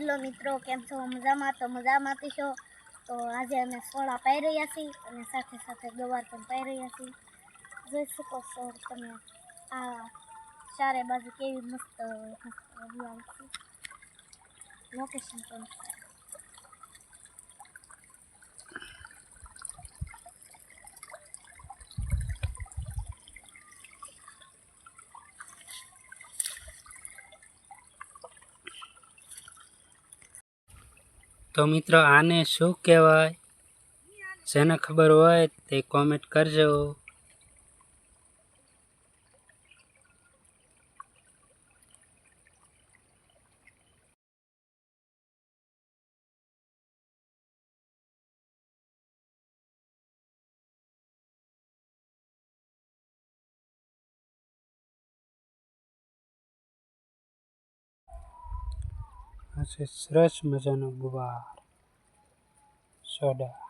Hello મિત્રો, કેમ છો? મજામાં? તો મજામાંથી છો. તો આજે અમે સોડા પાઈ રહ્યા છીએ અને સાથે સાથે ગવાર પણ પાઈ રહ્યા છીએ. જોઈ શકો છો તમે આ ચારે બાજુ કેવી મસ્ત હરિયાળી છે. લોકેશન પણ તો મિત્રો આને શું કહેવાય? જેને ખબર હોય તે કોમેન્ટ કરજો. આ છે સરસ મજાનો ગવાર સોડા.